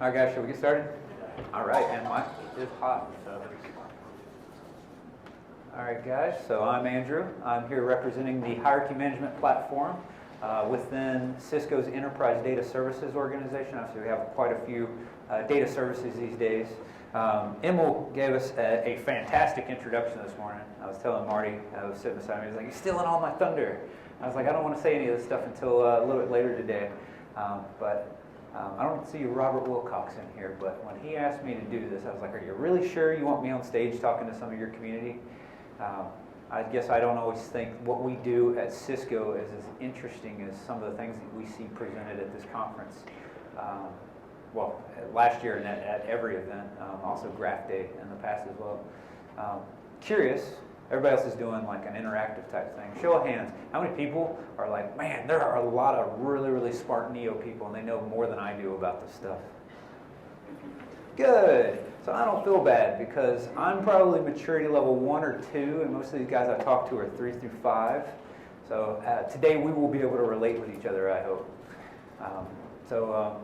All right, guys, shall we get started? All right, and mine is hot. So. All right, guys, so I'm Andrew. I'm here representing the hierarchy management platform within Cisco's Enterprise Data Services organization. Obviously, we have quite a few data services these days. Emil gave us a fantastic introduction this morning. I was telling Marty, I was sitting beside me, he was like, "You're stealing all my thunder." I was like, "I don't want to say any of this stuff until a little bit later today." I don't see Robert Wilcox in here, but when he asked me to do this, I was like, "Are you really sure you want me on stage talking to some of your community?" I guess I don't always think what we do at Cisco is as interesting as some of the things that we see presented at this conference. Well, last year and at every event, also Graph Day in the past as well. Curious, everybody else is doing like an interactive type thing. Show of hands, how many people are like, "Man, there are a lot of really, really smart Neo people and they know more than I do about this stuff." Good. So I don't feel bad because I'm probably maturity level 1 or 2, and most of these guys I talk to are 3 through 5. So today we will be able to relate with each other, I hope.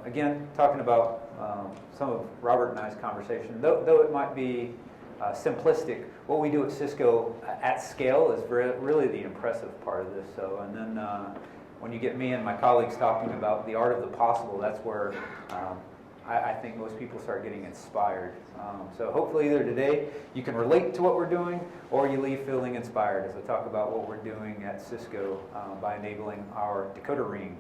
Again, talking about some of Robert and I's conversation, though it might be simplistic, what we do at Cisco at scale is really the impressive part of this. So, and then when you get me and my colleagues talking about the art of the possible, that's where I think most people start getting inspired. So hopefully either today you can relate to what we're doing or you leave feeling inspired as I talk about what we're doing at Cisco by enabling our Decoder Ring.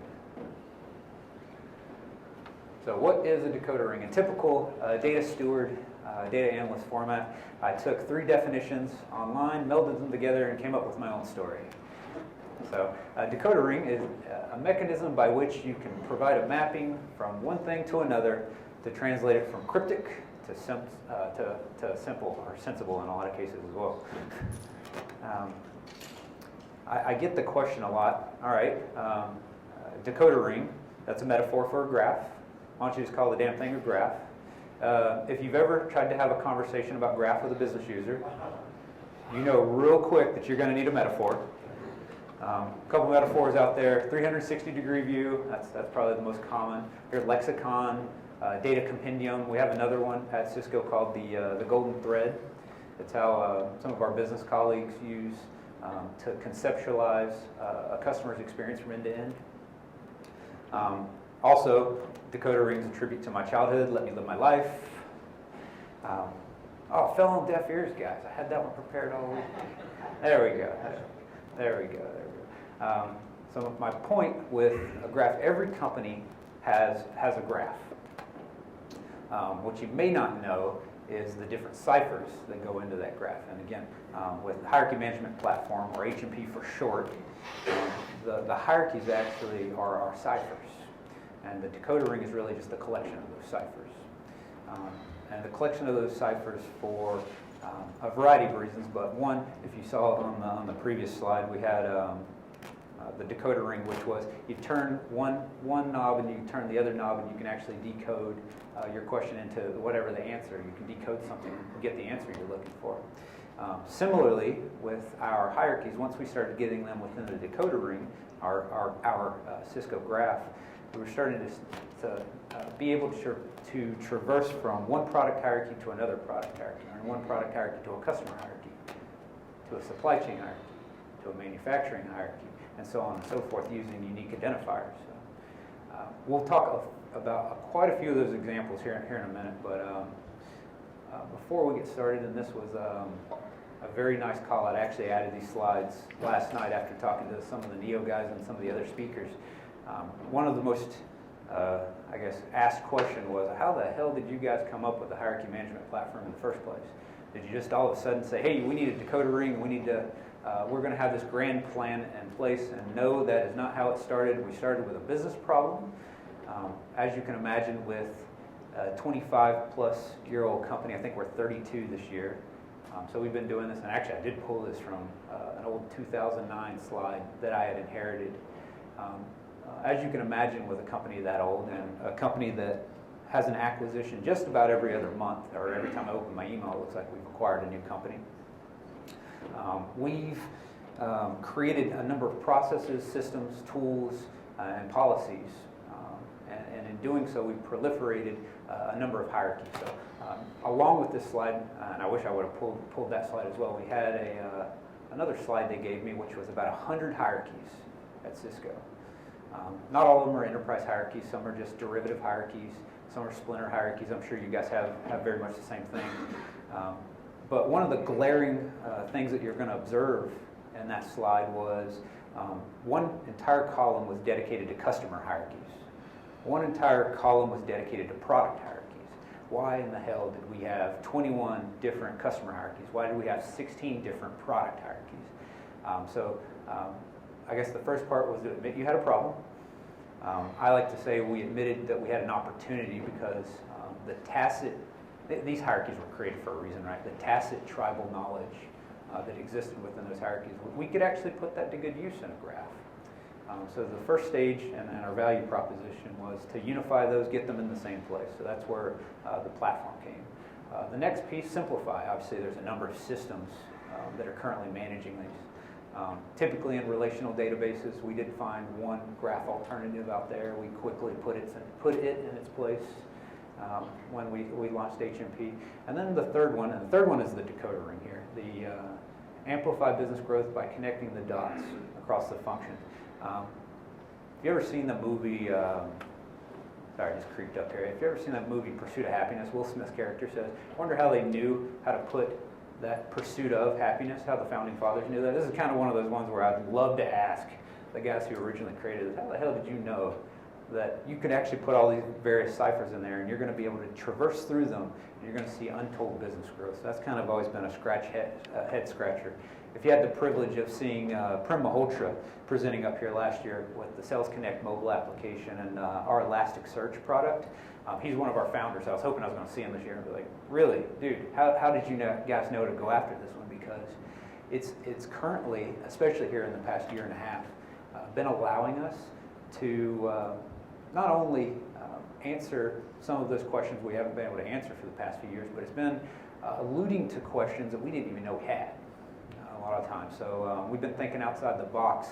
So what is a decoder ring? In typical data steward, data analyst format, I took 3 definitions online, melded them together, and came up with my own story. So a decoder ring is a mechanism by which you can provide a mapping from one thing to another to translate it from cryptic to simple, or sensible in a lot of cases as well. I get the question a lot. All right, decoder ring, that's a metaphor for a graph. Why don't you just call the damn thing a graph? If you've ever tried to have a conversation about graph with a business user, you know real quick that you're going to need a metaphor. A couple metaphors out there: 360-degree view, that's probably the most common. Here's lexicon, data compendium. We have another one at Cisco called the golden thread. It's how some of our business colleagues use to conceptualize a customer's experience from end to end. Also, decoder rings a tribute to my childhood, let me live my life. Oh, fell on deaf ears, guys. I had that one prepared all week. There we go. There we go. So my point with a graph, every company has a graph. What you may not know is the different ciphers that go into that graph. And again, with the hierarchy management platform, or H&P for short, the hierarchies actually are our ciphers. And the decoder ring is really just a collection of those ciphers. And the collection of those ciphers for a variety of reasons, but one, if you saw on the previous slide, we had the decoder ring, which was you turn one knob and you turn the other knob and you can actually decode your question into whatever the answer. You can decode something and get the answer you're looking for. Similarly, with our hierarchies, once we started getting them within the decoder ring, our Cisco graph, we were starting to be able to traverse from one product hierarchy to another product hierarchy, or one product hierarchy to a customer hierarchy, to a supply chain hierarchy, to a manufacturing hierarchy, and so on and so forth, using unique identifiers. So, we'll talk about quite a few of those examples here in a minute, but before we get started, and this was a very nice call out. I actually added these slides last night after talking to some of the Neo guys and some of the other speakers. One of the most, asked question was, how the hell did you guys come up with the hierarchy management platform in the first place? Did you just all of a sudden say, "Hey, we need a decoder ring, we're going to have this grand plan in place"? And no, that is not how it started. We started with a business problem. As you can imagine, with a 25-plus-year-old company, I think we're 32 this year. So we've been doing this, and actually I did pull this from an old 2009 slide that I had inherited. As you can imagine, with a company that old and a company that has an acquisition just about every other month, or every time I open my email, it looks like we've acquired a new company. We've created a number of processes, systems, tools, and policies. And in doing so, we proliferated a number of hierarchies. So along with this slide, and I wish I would have pulled that slide as well, we had another slide they gave me, which was about 100 hierarchies at Cisco. Not all of them are enterprise hierarchies. Some are just derivative hierarchies. Some are splinter hierarchies. I'm sure you guys have very much the same thing. But one of the glaring things that you're going to observe in that slide was one entire column was dedicated to customer hierarchies. One entire column was dedicated to product hierarchies. Why in the hell did we have 21 different customer hierarchies? Why did we have 16 different product hierarchies? I guess the first part was to admit you had a problem. I like to say we admitted that we had an opportunity because these hierarchies were created for a reason, right? The tacit tribal knowledge that existed within those hierarchies, we could actually put that to good use in a graph. So the first stage and our value proposition was to unify those, get them in the same place. So that's where the platform came. The next piece, simplify. Obviously, there's a number of systems that are currently managing these. Typically in relational databases, we did find one graph alternative out there. We quickly put it in its place when we launched HMP. And then the third one is the Decoder Ring here. The amplify business growth by connecting the dots across the function. Have you ever seen the movie, sorry, I just creeped up here. Have you ever seen that movie, Pursuit of Happiness? Will Smith's character says, I wonder how they knew how to put that pursuit of happiness, how the founding fathers knew that. This is kind of one of those ones where I'd love to ask the guys who originally created this, how the hell did you know that you could actually put all these various ciphers in there and you're going to be able to traverse through them and you're going to see untold business growth. So that's kind of always been a head scratcher. If you had the privilege of seeing Prem Malhotra presenting up here last year with the Sales Connect mobile application and our Elasticsearch product, he's one of our founders. I was hoping I was going to see him this year and be like, really, dude, how did you guys know to go after this one? Because it's currently, especially here in the past year and a half, been allowing us to not only answer some of those questions we haven't been able to answer for the past few years, but it's been alluding to questions that we didn't even know we had a lot of times. So we've been thinking outside the box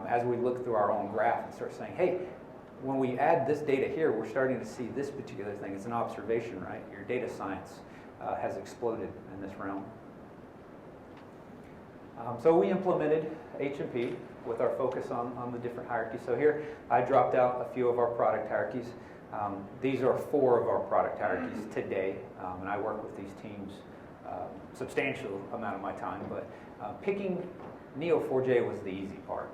as we look through our own graph and start saying, hey, when we add this data here, we're starting to see this particular thing. It's an observation, right? Your data science has exploded in this realm. So we implemented HMP with our focus on the different hierarchies. So here I dropped out a few of our product hierarchies. These are 4 of our product hierarchies today, and I work with these teams substantial amount of my time, but picking Neo4j was the easy part.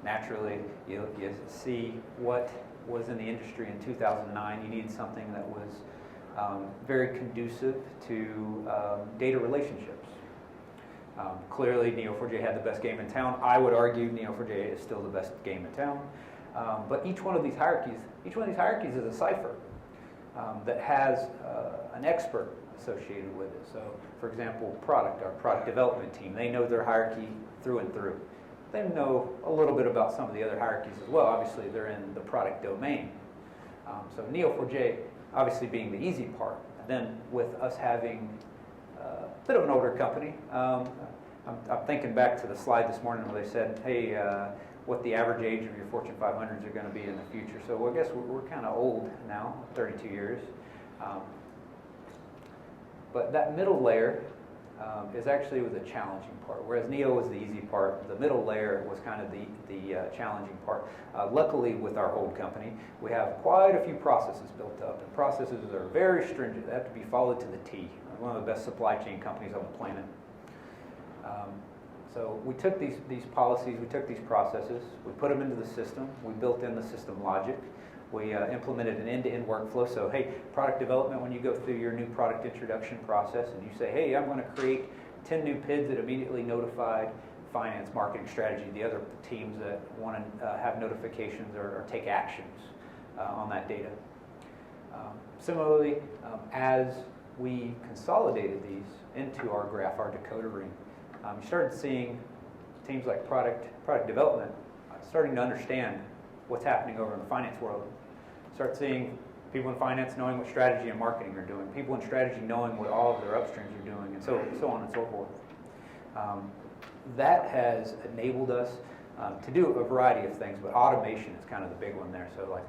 Naturally, you see what was in the industry in 2009. You needed something that was very conducive to data relationships. Clearly, Neo4j had the best game in town. I would argue Neo4j is still the best game in town. But each one of these hierarchies is a cipher that has an expert associated with it. So, for example, our product development team, they know their hierarchy through and through. They know a little bit about some of the other hierarchies as well. Obviously, they're in the product domain. So Neo4j, obviously being the easy part. And then with us having a bit of an older company, I'm thinking back to the slide this morning where they said, hey, what the average age of your Fortune 500s are going to be in the future. So I guess we're kind of old now, 32 years. But that middle layer is actually the challenging part. Whereas Neo was the easy part, the middle layer was kind of the challenging part. Luckily, with our old company, we have quite a few processes built up. And processes are very stringent. They have to be followed to the T. We're one of the best supply chain companies on the planet. So we took these policies, we took these processes, we put them into the system, we built in the system logic, we implemented an end-to-end workflow. So hey, product development, when you go through your new product introduction process and you say, hey, I'm going to create 10 new PIDs that immediately notified finance, marketing, strategy, the other teams that want to have notifications or take actions on that data. Similarly, as we consolidated these into our graph, our Decoder Ring, you started seeing teams like product development starting to understand what's happening over in the finance world. Start seeing people in finance knowing what strategy and marketing are doing, people in strategy knowing what all of their upstreams are doing, and so on and so forth. That has enabled us to do a variety of things, but automation is kind of the big one there. So like,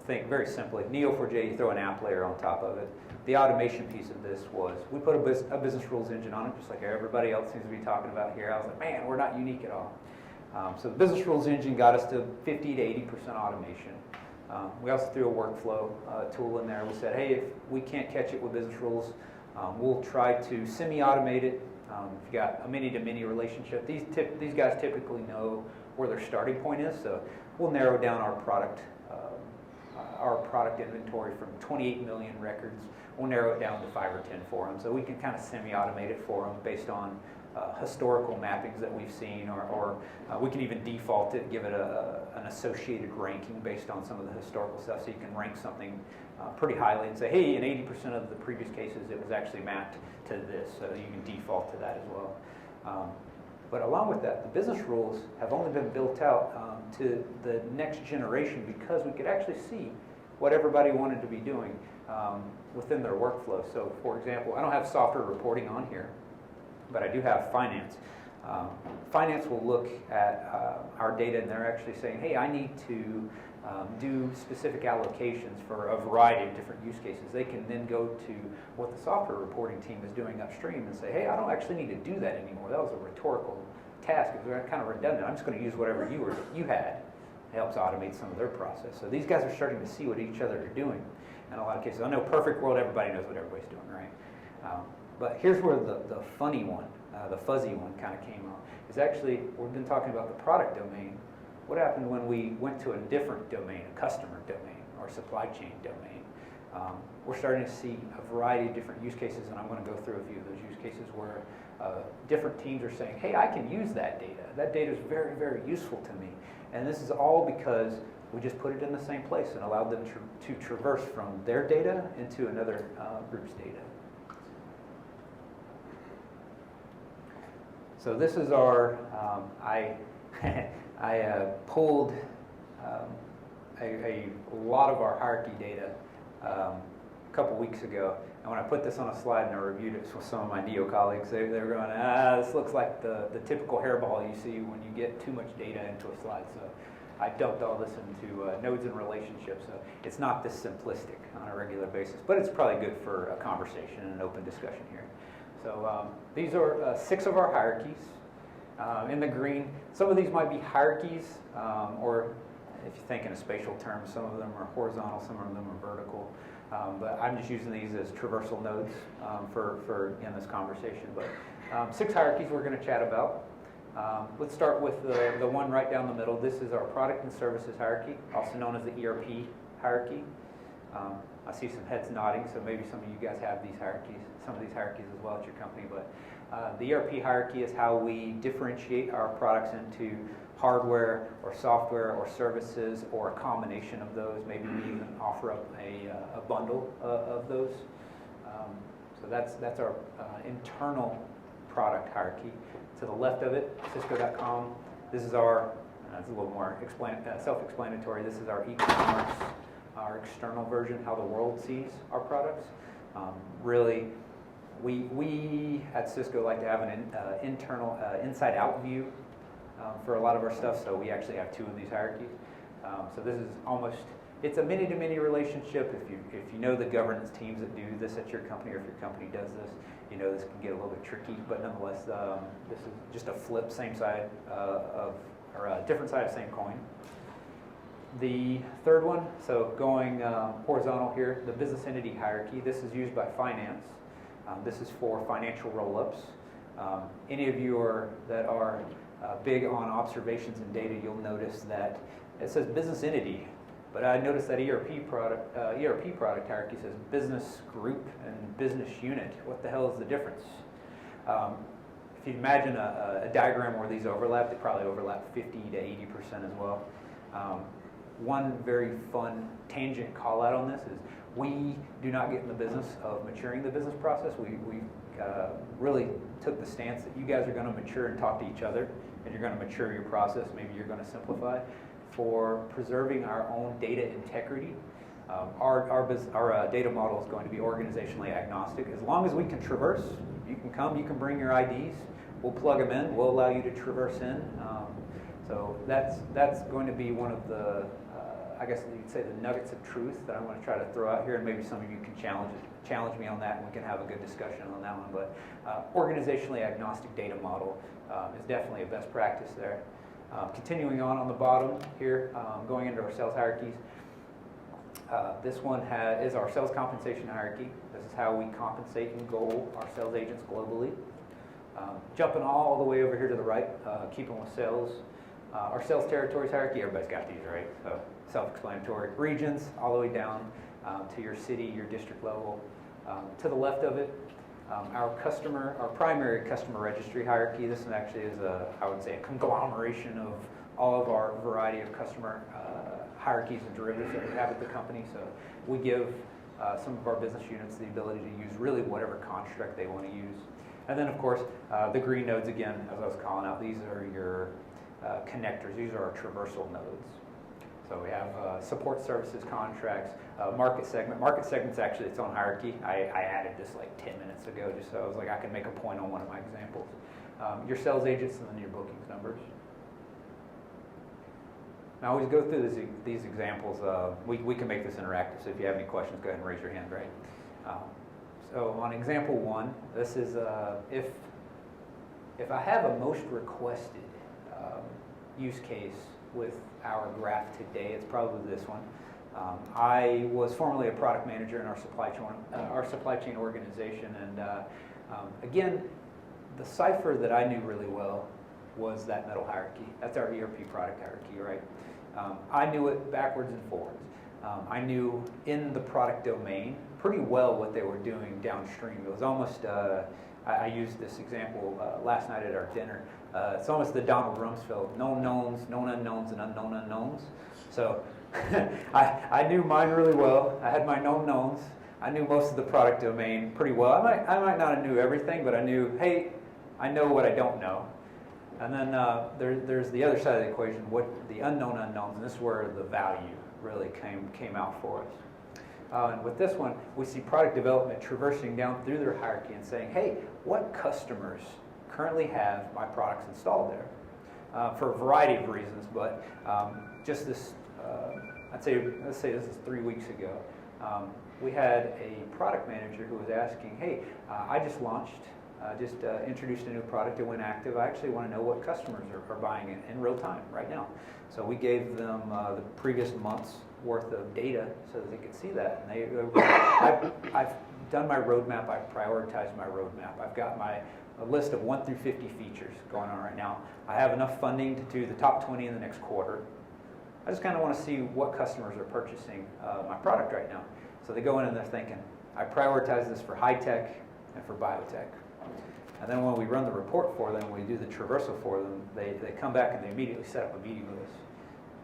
think very simply, Neo4j, you throw an app layer on top of it. The automation piece of this was, we put a business rules engine on it, just like everybody else seems to be talking about here. I was like, man, we're not unique at all. So the business rules engine got us to 50 to 80% automation. We also threw a workflow tool in there. We said, hey, if we can't catch it with business rules, we'll try to semi-automate it. If you got a many-to-many relationship, these guys typically know where their starting point is, so we'll narrow down our product inventory from 28 million records. We'll narrow it down to 5 or 10 for them, so we can kind of semi-automate it for them based on historical mappings that we've seen, or we can even default it, give it an associated ranking based on some of the historical stuff, so you can rank something pretty highly and say, hey, in 80% of the previous cases it was actually mapped to this, so you can default to that as well. But along with that, the business rules have only been built out to the next generation because we could actually see what everybody wanted to be doing within their workflow. So for example, I don't have software reporting on here, but I do have finance. Finance will look at our data and they're actually saying, hey, I need to do specific allocations for a variety of different use cases. They can then go to what the software reporting team is doing upstream and say, hey, I don't actually need to do that anymore. That was a rhetorical task. It was kind of redundant. I'm just going to use whatever you had. It helps automate some of their process. So these guys are starting to see what each other are doing in a lot of cases. I know perfect world, everybody knows what everybody's doing, right? But here's where the funny one, the fuzzy one kind of came out. Is actually, we've been talking about the product domain. What happened when we went to a different domain, a customer domain or supply chain domain? We're starting to see a variety of different use cases, and I'm going to go through a few of those use cases where different teams are saying, hey, I can use that data. That data is very, very useful to me. And this is all because we just put it in the same place and allowed them to traverse from their data into another group's data. So this is our, I pulled a lot of our hierarchy data a couple weeks ago. And when I put this on a slide and I reviewed it with some of my Neo colleagues, they were going, this looks like the typical hairball you see when you get too much data into a slide. So I dumped all this into nodes and relationships. So it's not this simplistic on a regular basis, but it's probably good for a conversation and an open discussion here. So these are 6 of our hierarchies. In the green, some of these might be hierarchies, or if you think in a spatial term, some of them are horizontal, some of them are vertical. But I'm just using these as traversal nodes for in this conversation. But 6 hierarchies we're going to chat about. Let's start with the one right down the middle. This is our product and services hierarchy, also known as the ERP hierarchy. I see some heads nodding, so maybe some of you guys have these hierarchies, some of these hierarchies as well at your company. But the ERP hierarchy is how we differentiate our products into hardware or software or services or a combination of those. Maybe we even offer up a bundle of those. So that's our internal product hierarchy. To the left of it, Cisco.com. This is our, it's a little more self-explanatory. This is our e-commerce, our external version, how the world sees our products. Really, we at Cisco like to have an internal, inside-out view for a lot of our stuff, so we actually have 2 of these hierarchies. So this is almost, it's a many-to-many relationship. If you know the governance teams that do this at your company, or if your company does this, you know this can get a little bit tricky, but nonetheless, this is just a flip, same side or a different side of same coin. The third one, so going horizontal here, the business entity hierarchy. This is used by finance. This is for financial roll-ups. Any of you that are big on observations and data, you'll notice that it says business entity, but I noticed that ERP product hierarchy says business group and business unit. What the hell is the difference? If you imagine a diagram where these overlap, they probably overlap 50 to 80% as well. One very fun tangent call out on this is we do not get in the business of maturing the business process. We really took the stance that you guys are going to mature and talk to each other, and you're going to mature your process. Maybe you're going to simplify. For preserving our own data integrity, our data model is going to be organizationally agnostic. As long as we can traverse, you can come, you can bring your IDs, we'll plug them in, we'll allow you to traverse in. So that's going to be one of the, I guess you'd say, the nuggets of truth that I'm going to try to throw out here, and maybe some of you can challenge me on that, and we can have a good discussion on that one. But organizationally agnostic data model is definitely a best practice there. Continuing on the bottom here, going into our sales hierarchies. This one is our sales compensation hierarchy. This is how we compensate and goal our sales agents globally. Jumping all the way over here to the right, keeping with sales. Our sales territories hierarchy, everybody's got these, right? So self-explanatory. Regions, all the way down to your city, your district level. To the left of it, our primary customer registry hierarchy. This one actually is I would say, a conglomeration of all of our variety of customer hierarchies and derivatives that we have at the company. So we give some of our business units the ability to use really whatever construct they want to use. And then, of course, the green nodes, again, as I was calling out, these are your connectors. These are our traversal nodes. So we have support services contracts, market segment. Market segment's actually its own hierarchy. I added this like 10 minutes ago, just so I was like, I could make a point on one of my examples. Your sales agents and then your bookings numbers. Now, I always go through these examples. We can make this interactive, so if you have any questions, go ahead and raise your hand, right? So on example one, this is if I have a most requested use case with our graph today, it's probably this one. I was formerly a product manager in our supply chain organization, and again, the cipher that I knew really well was that middle hierarchy. That's our ERP product hierarchy, right? I knew it backwards and forwards. I knew in the product domain pretty well what they were doing downstream. It was almost, I used this example last night at our dinner. It's almost the Donald Rumsfeld, known knowns, known unknowns, and unknown unknowns. So I knew mine really well. I had my known knowns. I knew most of the product domain pretty well. I might not have knew everything, but I knew, hey, I know what I don't know. And then there's the other side of the equation, what the unknown unknowns, and this is where the value really came out for us. And with this one, we see product development traversing down through their hierarchy and saying, hey, what customers currently have my products installed there? For a variety of reasons, but just this, let's say this is 3 weeks ago. We had a product manager who was asking, hey, I just launched, introduced a new product, it went active. I actually want to know what customers are buying it in real time right now. So we gave them the previous month's worth of data so that they could see that. And I've done my roadmap, I've prioritized my roadmap. I've got a list of 1 through 50 features going on right now. I have enough funding to do the top 20 in the next quarter. I just kind of want to see what customers are purchasing my product right now. So they go in and they're thinking, I prioritize this for high tech and for biotech. And then when we run the report for them, we do the traversal for them, they come back and they immediately set up a meeting with us.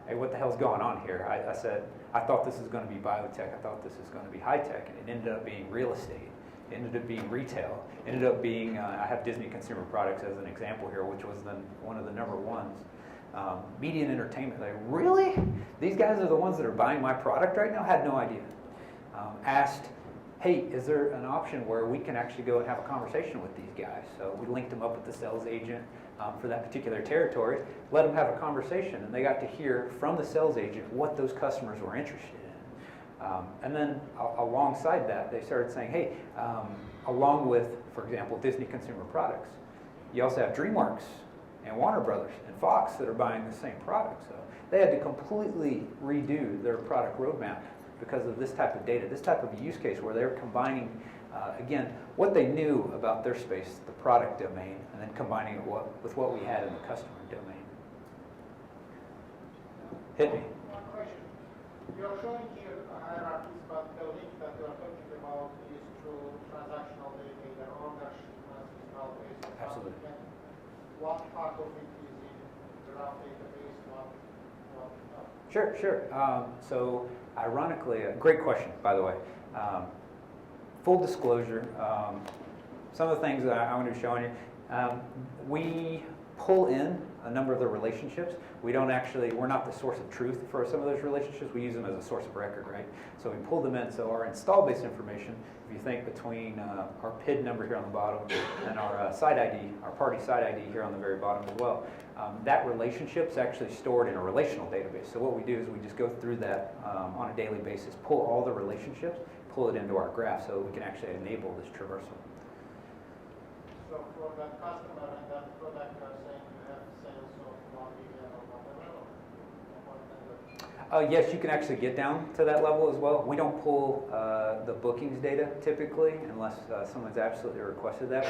Hey, what the hell's going on here? I said, I thought this was going to be biotech, I thought this was going to be high tech, and it ended up being real estate. It ended up being retail. It ended up being, I have Disney Consumer Products as an example here, which was one of the number ones. Media and entertainment, like, really? These guys are the ones that are buying my product right now? Had no idea. Asked, hey, is there an option where we can actually go and have a conversation with these guys? So we linked them up with the sales agent for that particular territory, let them have a conversation, and they got to hear from the sales agent what those customers were interested in. And then alongside that, they started saying, hey, along with, for example, Disney Consumer Products, you also have DreamWorks and Warner Brothers and Fox that are buying the same product. So they had to completely redo their product roadmap because of this type of data, this type of use case where they're combining, again, what they knew about their space, the product domain, and then combining it with what we had in the customer domain. Hit me. One question. You're showing here hierarchies, but the link that you're talking about is through transactional data, either order, shipments, install base. Absolutely. What part of it is in the graph database, what not? Sure. So ironically, great question, by the way. Full disclosure, some of the things that I'm going to be showing you, we pull in a number of the relationships. We're not the source of truth for some of those relationships. We use them as a source of record, right? So we pull them in. So our install-based information, if you think between our PID number here on the bottom and our site ID, our party site ID here on the very bottom as well, that relationship's actually stored in a relational database. So what we do is we just go through that on a daily basis, pull all the relationships, pull it into our graph so we can actually enable this traversal. So for that customer and that product, you are saying you have sales of 1 million or whatever? Yes, you can actually get down to that level as well. We don't pull the bookings data typically unless someone's absolutely requested that.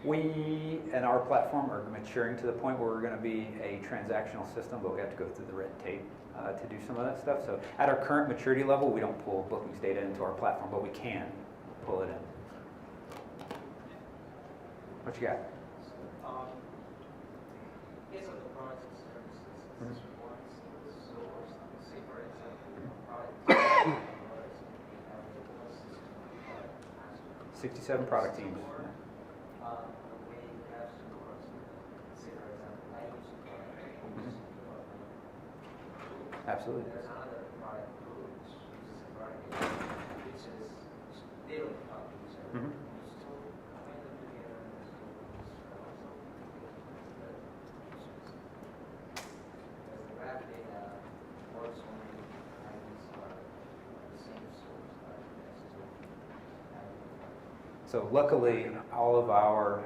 We and our platform are maturing to the point where we're going to be a transactional system, but we have to go through the red tape to do some of that stuff. So at our current maturity level, we don't pull bookings data into our platform, but we can pull it in. What you got? Yes, of the products and services. So, say for example, product 67 product teams. the way you have to work. Say for example, I use a product. Absolutely. There's another product group which uses a product which is they don't talk to each other. Mm-hmm. So combine them together and because the graph data works only IDs are the same source as to So luckily, all of our,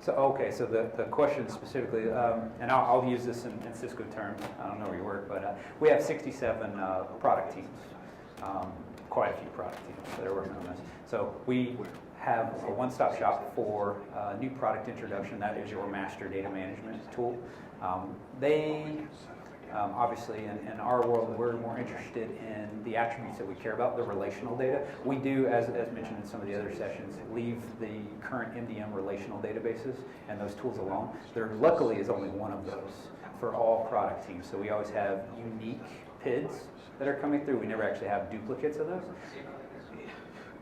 so the question specifically, and I'll use this in Cisco terms, I don't know where you work, but we have 67 product teams, quite a few product teams that are working on this. So we have a one-stop shop for new product introduction. That is your master data management tool. Obviously, in our world, we're more interested in the attributes that we care about, the relational data. We do, as mentioned in some of the other sessions, leave the current MDM relational databases and those tools alone. There luckily is only one of those for all product teams. So we always have unique PIDs that are coming through. We never actually have duplicates of those.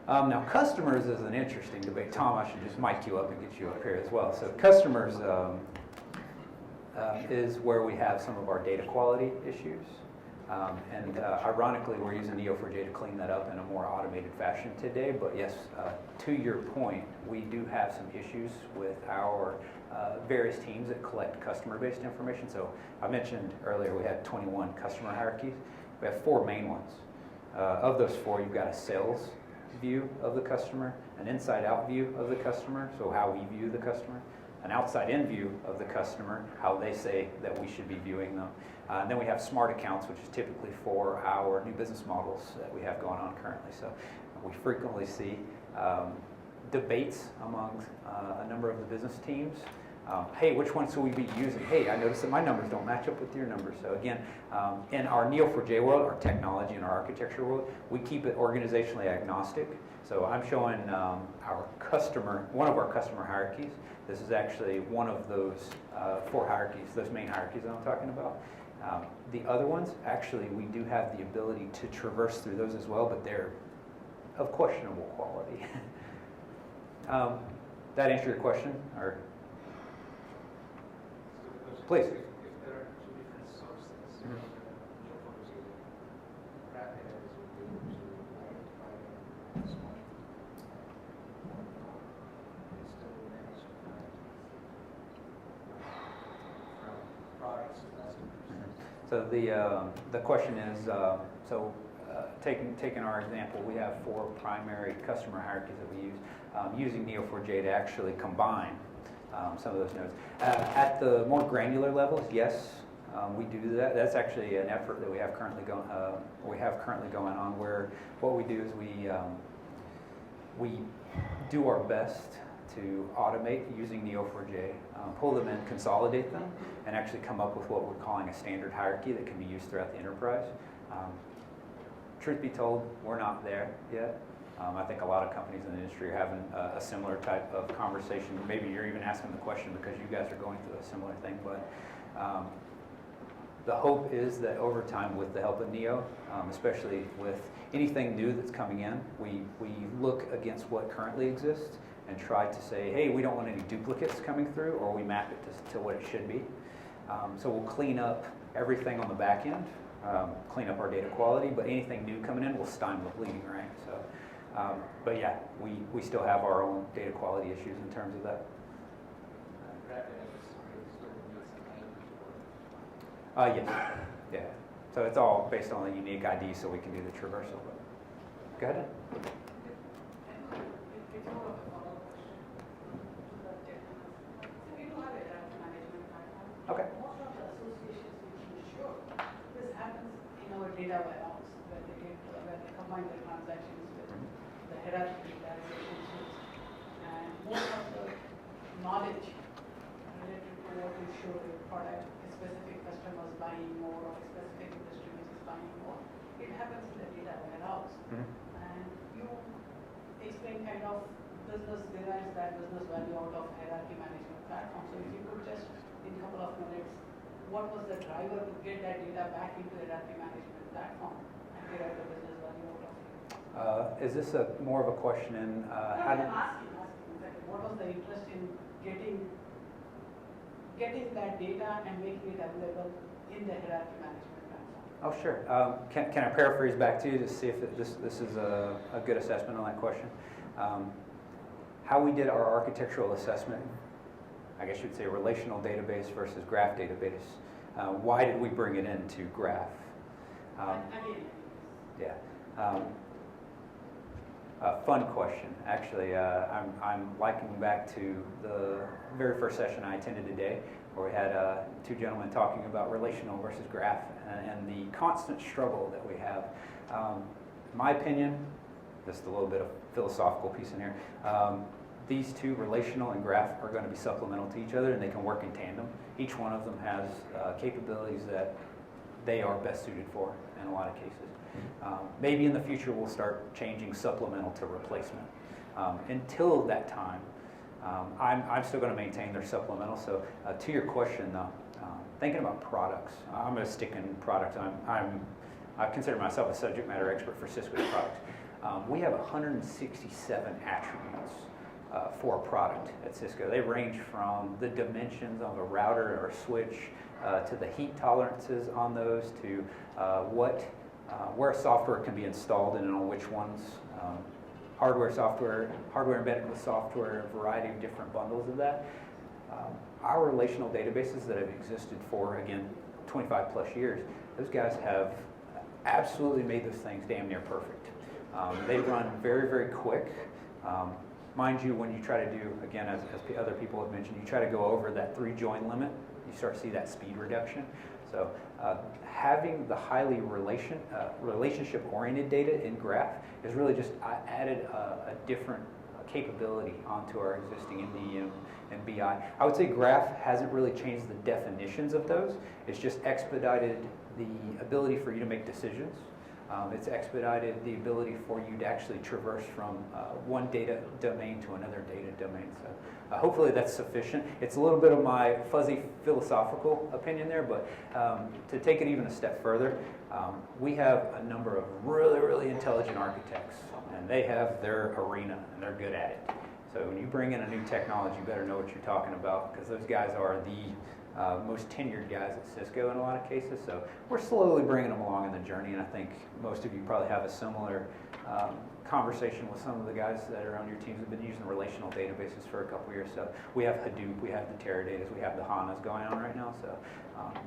Now, customers is an interesting debate. Tom, I should just mic you up and get you up here as well. So customers is where we have some of our data quality issues. Ironically, we're using Neo4j to clean that up in a more automated fashion today. But yes, to your point, we do have some issues with our various teams that collect customer-based information. So I mentioned earlier we had 21 customer hierarchies. We have 4 main ones. Of those 4, you've got a sales view of the customer, an inside-out view of the customer, so how we view the customer, an outside-in view of the customer, how they say that we should be viewing them. And then we have smart accounts, which is typically for our new business models that we have going on currently. So we frequently see debates among a number of the business teams. Hey, which one should we be using? Hey, I noticed that my numbers don't match up with your numbers. So again, in our Neo4j world, our technology and our architecture world, we keep it organizationally agnostic. So I'm showing our customer, one of our customer hierarchies. This is actually one of those 4 hierarchies, those main hierarchies that I'm talking about. The other ones, actually, we do have the ability to traverse through those as well, but they're of questionable quality. That answer your question? Or please. If there are 2 different sources, Neo4j graph data is able to identify this one. It's still managed from products to customers. So the question is, taking our example, we have 4 primary customer hierarchies that we use, using Neo4j to actually combine some of those nodes. At the more granular levels, yes, we do that. That's actually an effort that we have currently going on. Where what we do is we do our best to automate using Neo4j, pull them in, consolidate them, and actually come up with what we're calling a standard hierarchy that can be used throughout the enterprise. Truth be told, we're not there yet. I think a lot of companies in the industry are having a similar type of conversation. Maybe you're even asking the question because you guys are going through a similar thing. But the hope is that over time, with the help of Neo, especially with anything new that's coming in, we look against what currently exists and try to say, hey, we don't want any duplicates coming through, or we map it to what it should be. So we'll clean up everything on the back end, clean up our data quality, but anything new coming in will stymie the bleeding, right? So, but yeah, we still have our own data quality issues in terms of that. Yes, yeah. So it's all based on the unique ID, so we can do the traversal. But go ahead. It's more of a follow-up question to the technical. So we do have a data management platform. Okay. Most of the associations which you show, this happens in our data warehouse where they combine the transactions with the hierarchy relationships, and most of the knowledge related to what you show your product, a specific customer is buying more or a specific industry which is buying more, it happens in the data warehouse. And you explain kind of business derives that business value out of hierarchy management platform. So if you could just, in a couple of minutes, what was the driver to get that data back into hierarchy management platform and derive the business value out of it? Is this more of a question in I'm asking exactly, what was the interest in getting that data and making it available in the hierarchy management platform? Oh, sure. Can I paraphrase back to you to see if this is a good assessment on that question? How we did our architectural assessment, I guess you'd say relational database versus graph database. Why did we bring it into graph? Yeah. Fun question. Actually, I'm liking back to the very first session I attended today, where we had two gentlemen talking about relational versus graph and the constant struggle that we have. In my opinion, just a little bit of philosophical piece in here, these two, relational and graph, are going to be supplemental to each other, and they can work in tandem. Each one of them has capabilities that they are best suited for in a lot of cases. Maybe in the future we'll start changing supplemental to replacement. Until that time, I'm still going to maintain their supplemental. So to your question though, thinking about products, I'm going to stick in products. I consider myself a subject matter expert for Cisco's products. We have 167 attributes for a product at Cisco. They range from the dimensions of a router or a switch to the heat tolerances on those to where software can be installed and on which ones, hardware embedded with software, a variety of different bundles of that. Our relational databases that have existed for, again, 25 plus years, those guys have absolutely made those things damn near perfect. They run very, very quick. Mind you, when you try to do, again, as other people have mentioned, you try to go over that 3 join limit, you start to see that speed reduction. So having the highly relationship-oriented data in graph is really just added a different capability onto our existing MDM and BI. I would say graph hasn't really changed the definitions of those. It's just expedited the ability for you to make decisions. It's expedited the ability for you to actually traverse from one data domain to another data domain. So hopefully that's sufficient. It's a little bit of my fuzzy philosophical opinion there, but to take it even a step further, we have a number of really, really intelligent architects, and they have their arena, and they're good at it. So when you bring in a new technology, you better know what you're talking about, because those guys are the most tenured guys at Cisco in a lot of cases. So we're slowly bringing them along in the journey, and I think most of you probably have a similar conversation with some of the guys that are on your teams who have been using relational databases for a couple years. So we have Hadoop, we have the Teradatas, we have the HANAs going on right now. So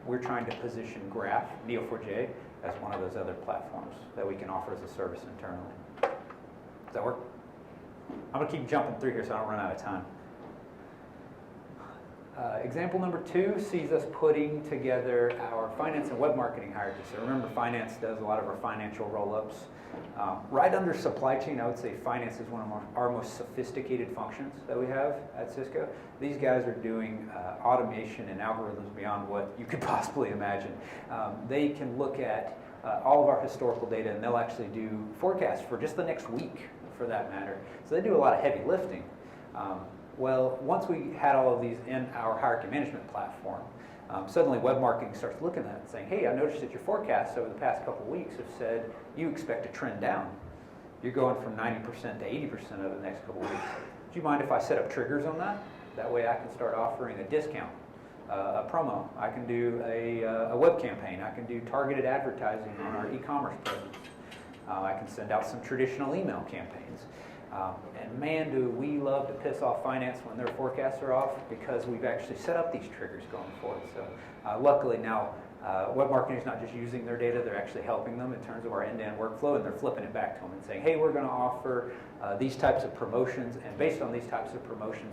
we're trying to position Graph, Neo4j, as one of those other platforms that we can offer as a service internally. Does that work? I'm going to keep jumping through here so I don't run out of time. Example number 2 sees us putting together our finance and web marketing hierarchy. So remember, finance does a lot of our financial roll-ups. Right under supply chain, I would say finance is one of our most sophisticated functions that we have at Cisco. These guys are doing automation and algorithms beyond what you could possibly imagine. They can look at all of our historical data, and they'll actually do forecasts for just the next week, for that matter. So they do a lot of heavy lifting. Well, once we had all of these in our hierarchy management platform, suddenly web marketing starts looking at it and saying, hey, I noticed that your forecasts over the past couple of weeks have said you expect a trend down. You're going from 90% to 80% over the next couple of weeks. you mind if I set up triggers on that? That way I can start offering a discount, a promo. I can do a web campaign. I can do targeted advertising on our e-commerce presence. I can send out some traditional email campaigns. And man, do we love to piss off finance when their forecasts are off, because we've actually set up these triggers going forward. So luckily now, web marketing is not just using their data, they're actually helping them in terms of our end-to-end workflow, and they're flipping it back to them and saying, hey, we're going to offer these types of promotions, and based on these types of promotions,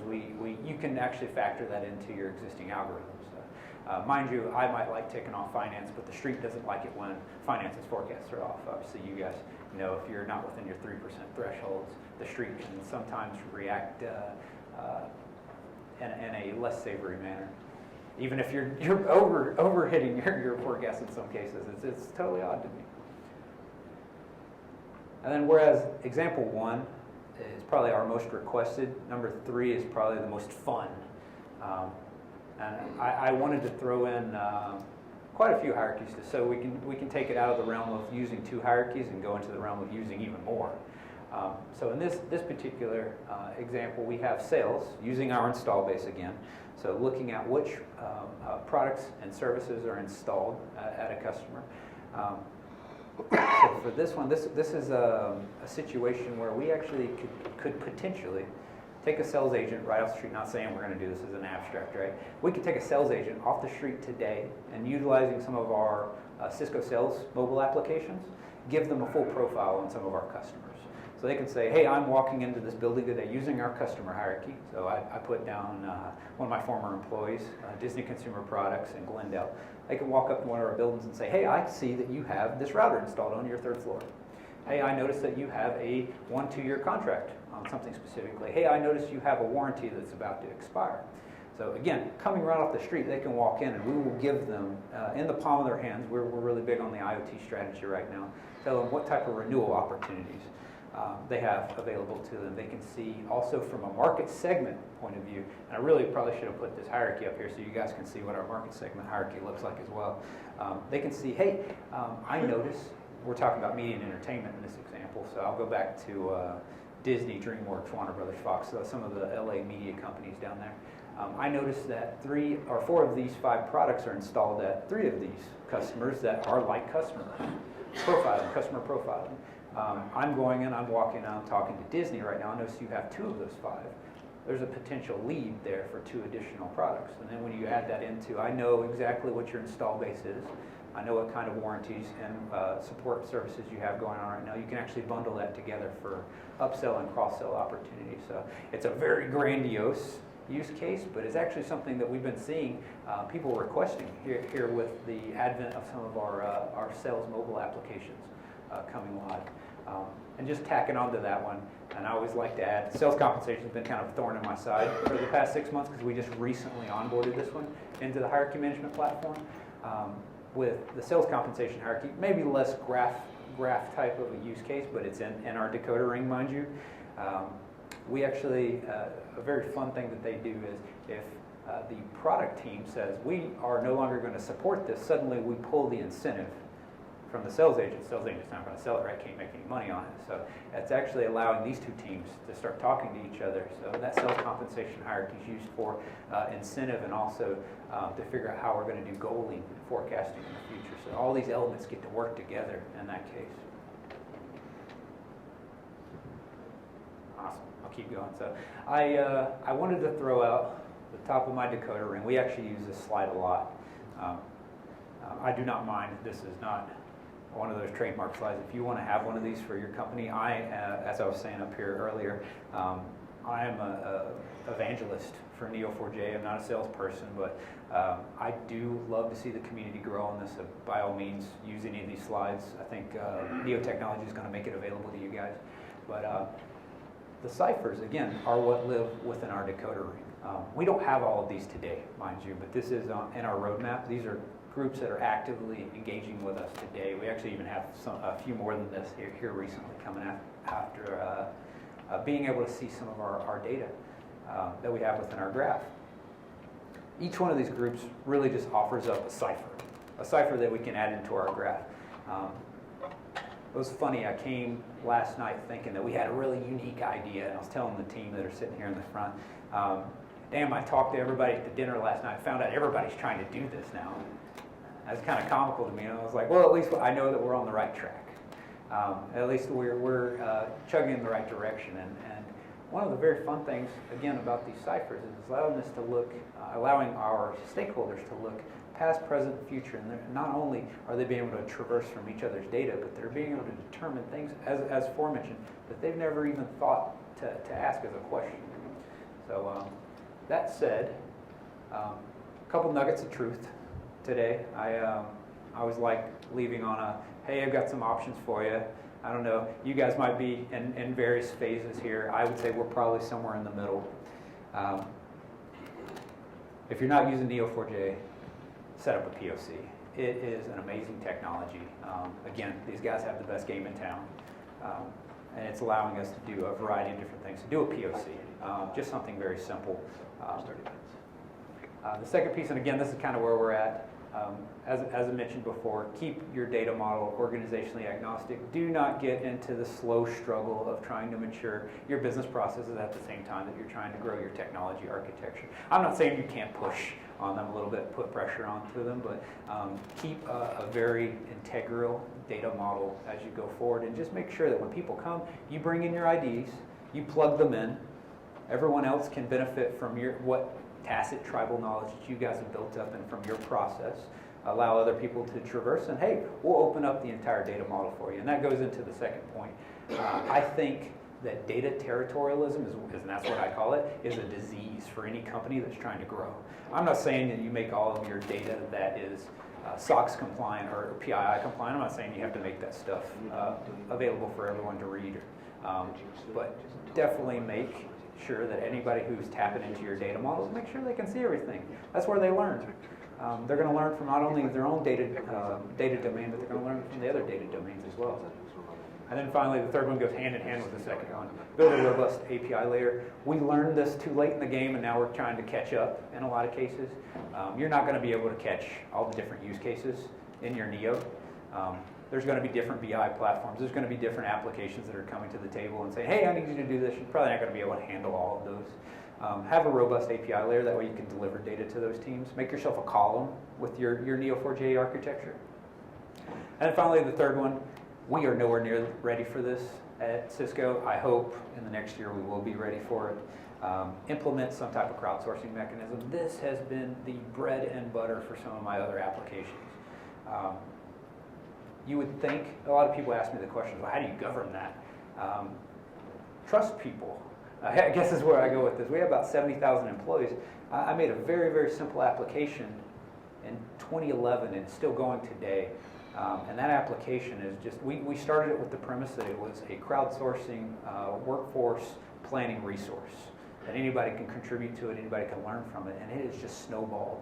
you can actually factor that into your existing algorithms. Mind you, I might like taking off finance, but the street doesn't like it when finance's forecasts are off. Obviously, you guys know if you're not within your 3% thresholds, the street can sometimes react in a less savory manner. Even if you're over hitting your forecast in some cases, it's totally odd to me. And then whereas example 1 is probably our most requested, number 3 is probably the most fun. And I wanted to throw in quite a few hierarchies so we can take it out of the realm of using 2 hierarchies and go into the realm of using even more. So in this particular example, we have sales using our install base again. So looking at which products and services are installed at a customer. So for this one, this is a situation where we actually could potentially take a sales agent right off the street, not saying we're going to do this as an abstract, right? We could take a sales agent off the street today and utilizing some of our Cisco sales mobile applications, give them a full profile on some of our customers. So they can say, hey, I'm walking into this building today using our customer hierarchy. So I put down one of my former employees, Disney Consumer Products in Glendale. They can walk up to one of our buildings and say, hey, I see that you have this router installed on your 3rd floor. Hey, I noticed that you have a 1-2-year contract on something specifically. Hey, I noticed you have a warranty that's about to expire. So again, coming right off the street, they can walk in and we will give them, in the palm of their hands, we're really big on the IoT strategy right now, tell them what type of renewal opportunities they have available to them. They can see also from a market segment point of view, and I really probably should have put this hierarchy up here so you guys can see what our market segment hierarchy looks like as well. They can see, hey, I notice, we're talking about media and entertainment in this example, so I'll go back to Disney, DreamWorks, Warner Brothers, Fox, so some of the LA media companies down there. I noticed that 3 or 4 of these 5 products are installed at 3 of these customers that are like customers. Customer profiling. I'm going in, I'm walking in, I'm talking to Disney right now. I notice you have 2 of those 5. There's a potential lead there for 2 additional products. And then when you add that into, I know exactly what your install base is. I know what kind of warranties and support services you have going on right now. You can actually bundle that together for upsell and cross-sell opportunities. So it's a very grandiose use case, but it's actually something that we've been seeing people requesting here with the advent of some of our sales mobile applications coming live. And just tacking onto that one, and I always like to add, sales compensation has been kind of a thorn in my side for the past 6 months because we just recently onboarded this one into the hierarchy management platform. With the sales compensation hierarchy, maybe less graph type of a use case, but it's in our Decoder Ring, mind you. We actually, a very fun thing that they do is if the product team says, we are no longer going to support this, suddenly we pull the incentive from the sales agent. Sales agent's not going to sell it, right? Can't make any money on it. So it's actually allowing these 2 teams to start talking to each other. So that sales compensation hierarchy is used for incentive and also to figure out how we're going to do goaling and forecasting in the future. So all these elements get to work together in that case. Awesome. I'll keep going. So I wanted to throw out the top of my Decoder Ring. We actually use this slide a lot. I do not mind. This is not one of those trademark slides. If you want to have one of these for your company, as I was saying up here earlier, I am an evangelist for Neo4j. I'm not a salesperson, but I do love to see the community grow on this. So by all means, use any of these slides. I think Neo Technology is going to make it available to you guys. But the ciphers, again, are what live within our Decoder Ring. We don't have all of these today, mind you, but this is in our roadmap. These are groups that are actively engaging with us today. We actually even have a few more than this here recently coming after being able to see some of our data that we have within our graph. Each one of these groups really just offers up a cipher that we can add into our graph. It was funny, I came last night thinking that we had a really unique idea, and I was telling the team that are sitting here in the front, damn, I talked to everybody at the dinner last night, found out everybody's trying to do this now. That's kind of comical to me, and I was like, well, at least I know that we're on the right track. At least we're chugging in the right direction, and one of the very fun things, again, about these ciphers is allowing us to look, allowing our stakeholders to look past, present, future, and not only are they being able to traverse from each other's data, but they're being able to determine things, as aforementioned, that they've never even thought to ask as a question. So that said, a couple nuggets of truth today. I was like leaving on a, hey, I've got some options for you. I don't know, you guys might be in various phases here. I would say we're probably somewhere in the middle. If you're not using Neo4j, set up a POC. It is an amazing technology. Again, these guys have the best game in town. And it's allowing us to do a variety of different things. Do a POC, just something very simple. The second piece, and again, this is kind of where we're at. As I mentioned before, keep your data model organizationally agnostic. Do not get into the slow struggle of trying to mature your business processes at the same time that you're trying to grow your technology architecture. I'm not saying you can't push on them a little bit, put pressure onto them, but keep a very integral data model as you go forward, and just make sure that when people come, you bring in your IDs, you plug them in. Everyone else can benefit from what tacit tribal knowledge that you guys have built up and from your process. Allow other people to traverse, and hey, we'll open up the entire data model for you. And that goes into the second point. I think that data territorialism, and that's what I call it, is a disease for any company that's trying to grow. I'm not saying that you make all of your data that is SOX compliant or PII compliant. I'm not saying you have to make that stuff available for everyone to read. But definitely make sure that anybody who's tapping into your data models, make sure they can see everything. That's where they learn. They're going to learn from not only their own data domain, but they're going to learn from the other data domains as well. And then finally, the third one goes hand in hand with the second one. Build a robust API layer. We learned this too late in the game, and now we're trying to catch up in a lot of cases. You're not going to be able to catch all the different use cases in your Neo. There's going to be different BI platforms. There's going to be different applications that are coming to the table and saying, hey, I need you to do this. You're probably not going to be able to handle all of those. Have a robust API layer. That way you can deliver data to those teams. Make yourself a column with your Neo4j architecture. And then finally, the third one, we are nowhere near ready for this at Cisco. I hope in the next year we will be ready for it. Implement some type of crowdsourcing mechanism. This has been the bread and butter for some of my other applications. You would think, a lot of people ask me the question, well, how do you govern that? Trust people. I guess is where I go with this. We have about 70,000 employees. I made a very, very simple application in 2011, and it's still going today. And that application is just, we started it with the premise that it was a crowdsourcing workforce planning resource, that anybody can contribute to it, anybody can learn from it, and it has just snowballed.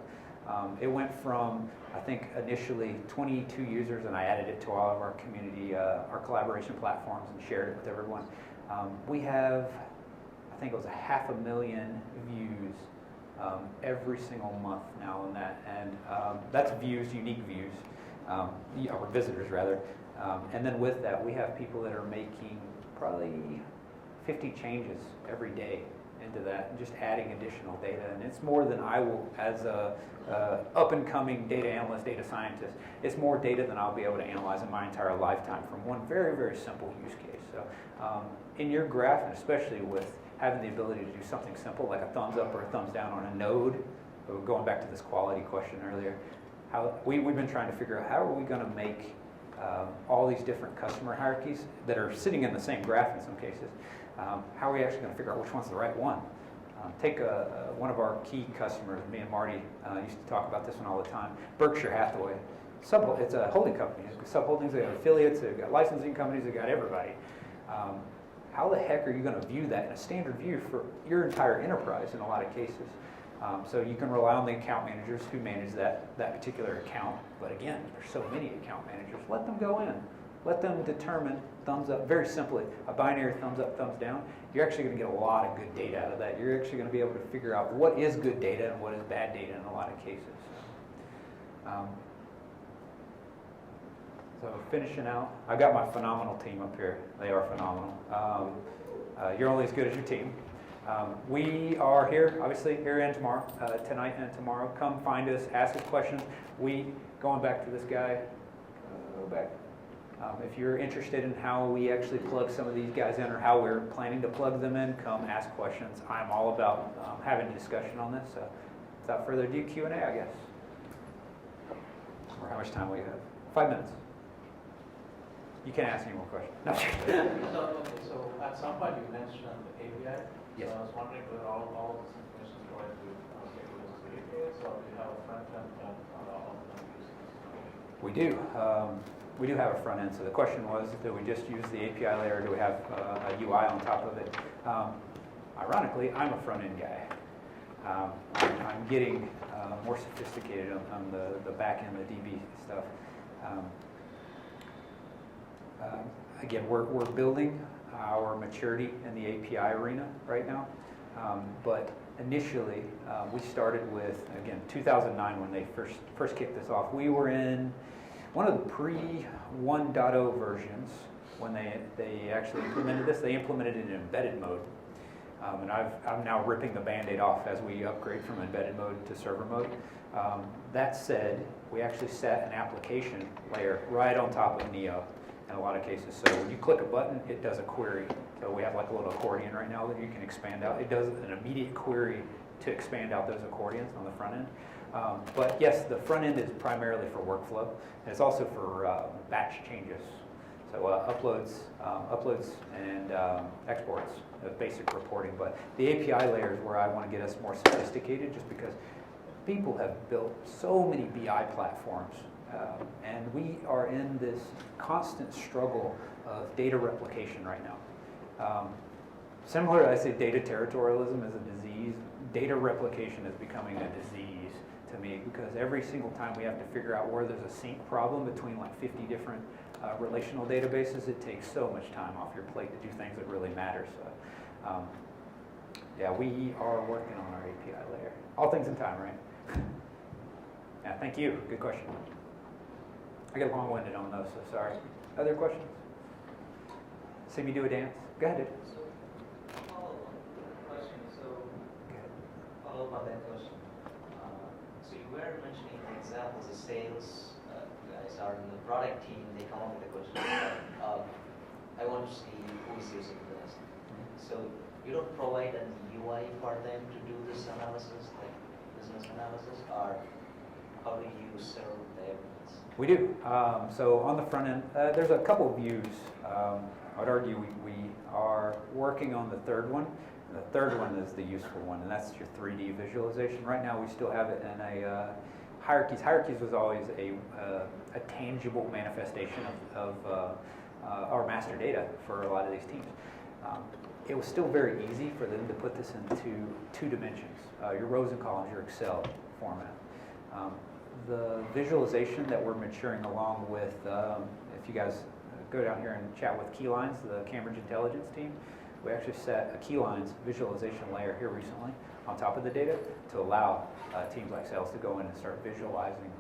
It went from, I think, initially 22 users, and I added it to all of our community, our collaboration platforms, and shared it with everyone. We have, I think it was 500,000 views every single month now in that, and that's views, unique views, or visitors rather. And then with that, we have people that are making probably 50 changes every day into that, and just adding additional data. And it's more than I will, as a up-and-coming data analyst, data scientist, it's more data than I'll be able to analyze in my entire lifetime from one very, very simple use case. So in your graph, and especially with having the ability to do something simple like a thumbs up or a thumbs down on a node, going back to this quality question earlier, we've been trying to figure out how are we going to make all these different customer hierarchies that are sitting in the same graph in some cases, how are we actually going to figure out which one's the right one? Take one of our key customers, me and Marty used to talk about this one all the time, Berkshire Hathaway. It's a holding company. Sub-holdings, they have affiliates, they've got licensing companies, they've got everybody. How the heck are you going to view that in a standard view for your entire enterprise in a lot of cases? So you can rely on the account managers who manage that particular account. But again, there's so many account managers. Let them go in. Let them determine thumbs up. Very simply, a binary thumbs up, thumbs down. You're actually going to get a lot of good data out of that. You're actually going to be able to figure out what is good data and what is bad data in a lot of cases. So finishing out, I've got my phenomenal team up here. They are phenomenal. You're only as good as your team. We are here, obviously, here and tomorrow, tonight and tomorrow. Come find us, ask us questions. Going back to this guy, go back. If you're interested in how we actually plug some of these guys in or how we're planning to plug them in, come ask questions. I'm all about having a discussion on this. So without further ado, Q&A, I guess. Or how much time we have? 5 minutes. You can't ask any more questions. No. So at some point you mentioned the API. Yes. So I was wondering whether all this information is provided to stakeholders of the APIs, or do you have a front end and all of them use this? We do. We do have a front end. So the question was, do we just use the API layer, or do we have a UI on top of it? Ironically, I'm a front end guy. I'm getting more sophisticated on the back end, the DB stuff. Again, we're building our maturity in the API arena right now. But initially, we started with, again, 2009 when they first kicked this off. We were in one of the pre-1.0 versions when they actually implemented this. They implemented it in embedded mode. And I'm now ripping the Band-Aid off as we upgrade from embedded mode to server mode. That said, we actually set an application layer right on top of Neo in a lot of cases. So when you click a button, it does a query. So we have like a little accordion right now that you can expand out. It does an immediate query to expand out those accordions on the front end. But yes, the front end is primarily for workflow. And it's also for batch changes. So uploads and exports, basic reporting. But the API layer is where I want to get us more sophisticated, just because people have built so many BI platforms. And we are in this constant struggle of data replication right now. Similar, I say data territorialism is a disease. Data replication is becoming a disease to me, because every single time we have to figure out where there's a sync problem between like 50 different relational databases, it takes so much time off your plate to do things that really matter. So, yeah, we are working on our API layer. All things in time, right? Yeah, thank you. Good question. I get long-winded on those, so sorry. Other questions? See me do a dance? Go ahead. So, follow up question. So, follow up on that question. So you were mentioning examples of sales guys are in the product team. They come up with a question. I want to see who is using this. So you don't provide an UI for them to do this analysis, like business analysis, or how do you serve their needs? We do. So on the front end, there's a couple views. I'd argue we are working on the third one. The third one is the useful one, and that's your 3D visualization. Right now, we still have it in a hierarchies. Hierarchies was always a tangible manifestation of our master data for a lot of these teams. It was still very easy for them to put this into 2 dimensions, your rows and columns, your Excel format. The visualization that we're maturing along with, if you guys go down here and chat with Keylines, the Cambridge Intelligence team, we actually set a Keylines visualization layer here recently on top of the data to allow teams like sales to go in and start visualizing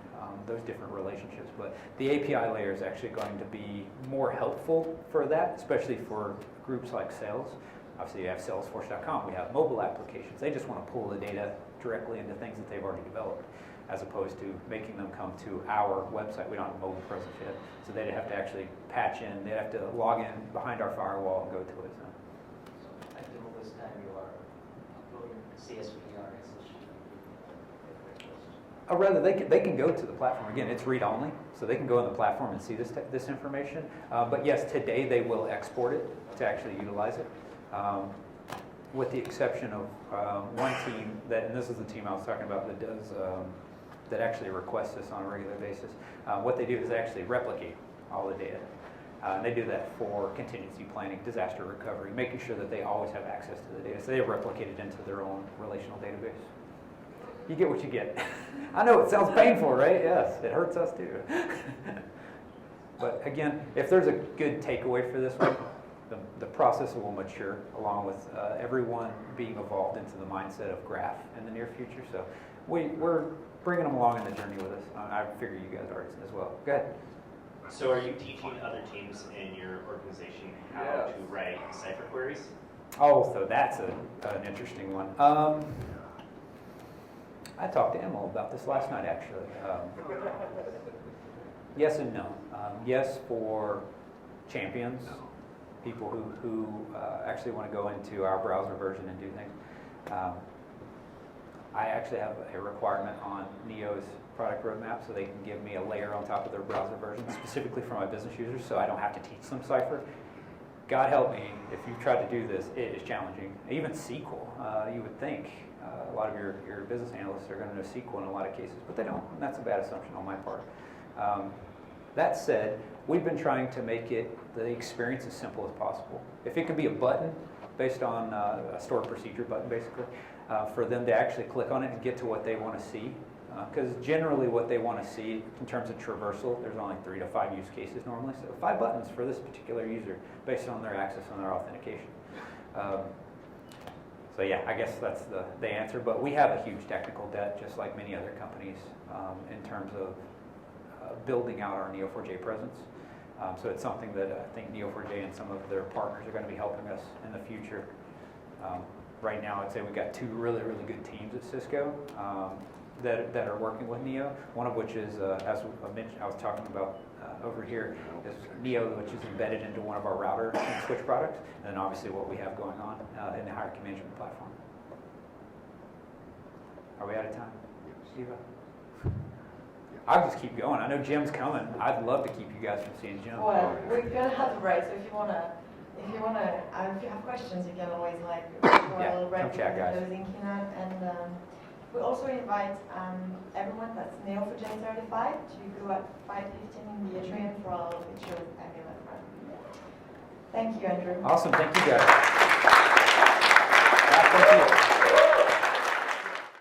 those different relationships. But the API layer is actually going to be more helpful for that, especially for groups like sales. Obviously, you have Salesforce.com. We have mobile applications. They just want to pull the data directly into things that they've already developed, as opposed to making them come to our website. We don't have a mobile presence yet, so they'd have to actually patch in. They'd have to log in behind our firewall and go to it. So. Until this time you are uploading CSV or Or rather, they can go to the platform. Again, it's read-only, so they can go on the platform and see this information. But yes, today they will export it to actually utilize it. With the exception of one team and this is the team I was talking about that does that actually requests this on a regular basis. What they do is they actually replicate all the data. And they do that for contingency planning, disaster recovery, making sure that they always have access to the data. So they replicate it into their own relational database. You get what you get. I know it sounds painful, right? Yes, it hurts us too. But again, if there's a good takeaway for this one, the process will mature along with everyone being evolved into the mindset of graph in the near future. So we're bringing them along in the journey with us. I figure you guys are as well. Go ahead. So are you teaching other teams in your organization how to write Cipher queries? Oh, so that's an interesting one. I talked to Emil about this last night, actually. Yes and no. Yes for champions, people who actually want to go into our browser version and do things. I actually have a requirement on Neo's product roadmap so they can give me a layer on top of their browser version specifically for my business users so I don't have to teach them Cipher. God help me, if you've tried to do this, it is challenging. Even SQL, you would think a lot of your business analysts are going to know SQL in a lot of cases, but they don't, and that's a bad assumption on my part. That said, we've been trying to make the experience as simple as possible. If it could be a button based on a stored procedure button, basically, for them to actually click on it and get to what they want to see. Because generally what they want to see in terms of traversal, there's only 3 to 5 use cases normally, so 5 buttons for this particular user based on their access and their authentication. So yeah, I guess that's the answer, but we have a huge technical debt, just like many other companies, in terms of building out our Neo4j presence. So it's something that I think Neo4j and some of their partners are going to be helping us in the future. Right now, I'd say we've got 2 really, really good teams at Cisco that are working with Neo, one of which is, as I mentioned, I was talking about over here, is Neo, which is embedded into one of our router and switch products, and then obviously what we have going on in the hierarchy management platform. Are we out of time? Eva? I'll just keep going. I know Jim's coming. I'd love to keep you guys from seeing Jim. Well, we're gonna have a break, so if you have questions, you can always like go a little break come chat, guys. closing keynote. And we also invite everyone that's Neo4j certified to go at 5:15 in the atrium for our picture with Emil and Fran. Thank you, Andrew. Awesome. Thank you, guys. Thank you.